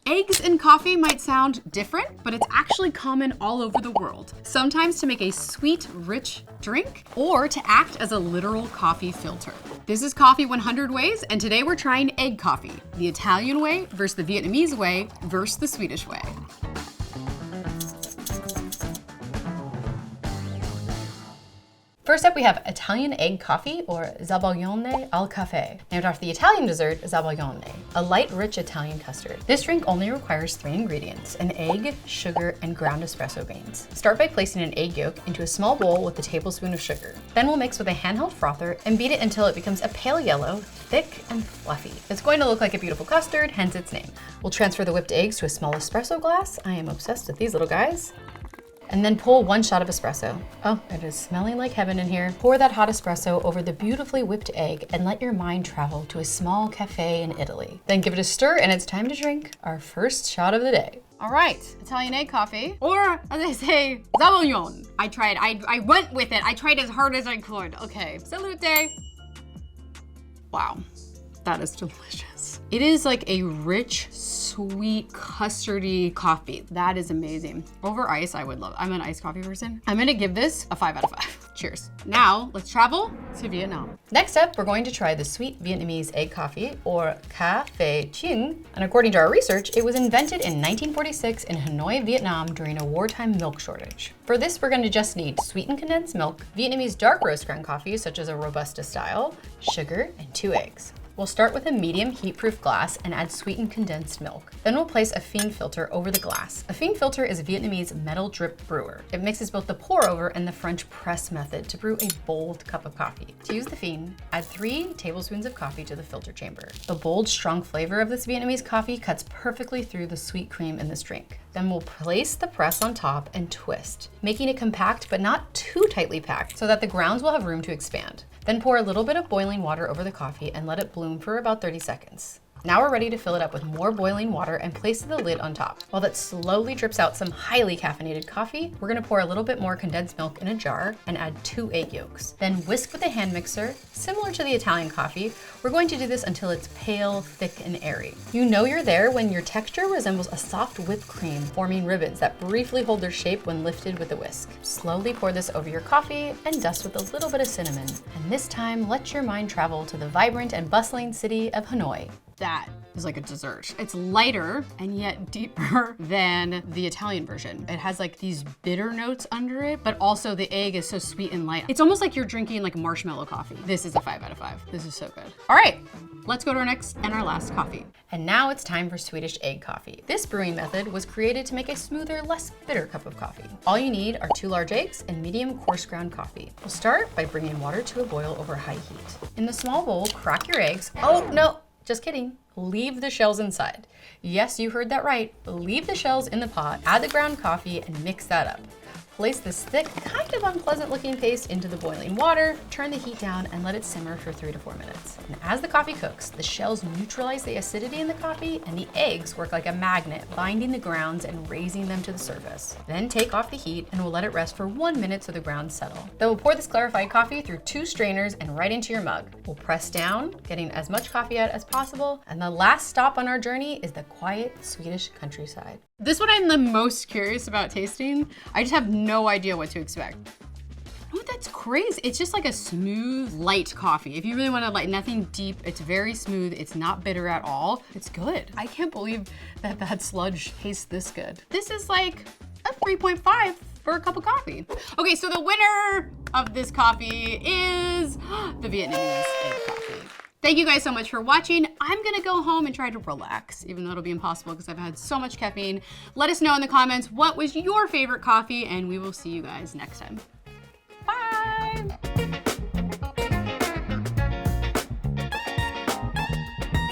Eggs in coffee might sound different, but it's actually common all over the world. Sometimes to make a sweet, rich drink, or to act as a literal coffee filter. This is Coffee 100 Ways, and today we're trying egg coffee. The Italian way versus the Vietnamese way versus the Swedish way. First up, we have Italian egg coffee, or Zabajon al caffè, named after the Italian dessert Zabajon, a light, rich Italian custard. This drink only requires 3 ingredients: an egg, sugar, and ground espresso beans. Start by placing an egg yolk into a small bowl with a tablespoon of sugar. Then we'll mix with a handheld frother and beat it until it becomes a pale yellow, thick and fluffy. It's going to look like a beautiful custard, hence its name. We'll transfer the whipped eggs to a small espresso glass. I am obsessed with these little guys. And then pull 1 shot of espresso. Oh, it is smelling like heaven in here. Pour that hot espresso over the beautifully whipped egg and let your mind travel to a small cafe in Italy. Then give it a stir and it's time to drink our first shot of the day. All right, Italian egg coffee, or as I say, Zabajon. I tried, I went with it. I tried as hard as I could. Okay, salute. Wow, that is delicious. It is like a rich, sweet, custardy coffee. That is amazing. Over ice, I would love it. I'm an iced coffee person. I'm gonna give this a 5 out of 5. Cheers. Now, let's travel to Vietnam. Next up, we're going to try the sweet Vietnamese egg coffee, or Caffè Trứng. And according to our research, it was invented in 1946 in Hanoi, Vietnam during a wartime milk shortage. For this, we're gonna just need sweetened condensed milk, Vietnamese dark roast ground coffee, such as a Robusta style, sugar, and 2 eggs. We'll start with a medium heat-proof glass and add sweetened condensed milk. Then we'll place a Phin filter over the glass. A Phin filter is a Vietnamese metal drip brewer. It mixes both the pour over and the French press method to brew a bold cup of coffee. To use the Phin, add 3 tablespoons of coffee to the filter chamber. The bold, strong flavor of this Vietnamese coffee cuts perfectly through the sweet cream in this drink. Then we'll place the press on top and twist, making it compact but not too tightly packed so that the grounds will have room to expand. Then pour a little bit of boiling water over the coffee and let it bloom for about 30 seconds. Now we're ready to fill it up with more boiling water and place the lid on top. While that slowly drips out some highly caffeinated coffee, we're gonna pour a little bit more condensed milk in a jar and add 2 egg yolks. Then whisk with a hand mixer. Similar to the Italian coffee, we're going to do this until it's pale, thick, and airy. You know you're there when your texture resembles a soft whipped cream, forming ribbons that briefly hold their shape when lifted with a whisk. Slowly pour this over your coffee and dust with a little bit of cinnamon. And this time, let your mind travel to the vibrant and bustling city of Hanoi. That is like a dessert. It's lighter and yet deeper than the Italian version. It has like these bitter notes under it, but also the egg is so sweet and light. It's almost like you're drinking like marshmallow coffee. This is a 5 out of 5. This is so good. All right, let's go to our next and our last coffee. And now it's time for Swedish egg coffee. This brewing method was created to make a smoother, less bitter cup of coffee. All you need are 2 large eggs and medium coarse ground coffee. We'll start by bringing water to a boil over high heat. In the small bowl, crack your eggs. Oh, no. Just kidding. Leave the shells inside. Yes, you heard that right. Leave the shells in the pot, add the ground coffee, and mix that up. Place this thick, kind of unpleasant looking paste into the boiling water, turn the heat down, and let it simmer for 3 to 4 minutes. And as the coffee cooks, the shells neutralize the acidity in the coffee, and the eggs work like a magnet, binding the grounds and raising them to the surface. Then take off the heat, and we'll let it rest for 1 minute so the grounds settle. Then we'll pour this clarified coffee through 2 strainers and right into your mug. We'll press down, getting as much coffee out as possible, and the last stop on our journey is the quiet Swedish countryside. This one I'm the most curious about tasting. I just have no idea what to expect. Oh, that's crazy. It's just like a smooth, light coffee. If you really want to like nothing deep, it's very smooth. It's not bitter at all. It's good. I can't believe that that sludge tastes this good. This is like a 3.5 for a cup of coffee. Okay, so the winner of this coffee is the Vietnamese egg coffee. Thank you guys so much for watching. I'm gonna go home and try to relax, even though it'll be impossible because I've had so much caffeine. Let us know in the comments what was your favorite coffee, and we will see you guys next time. Bye.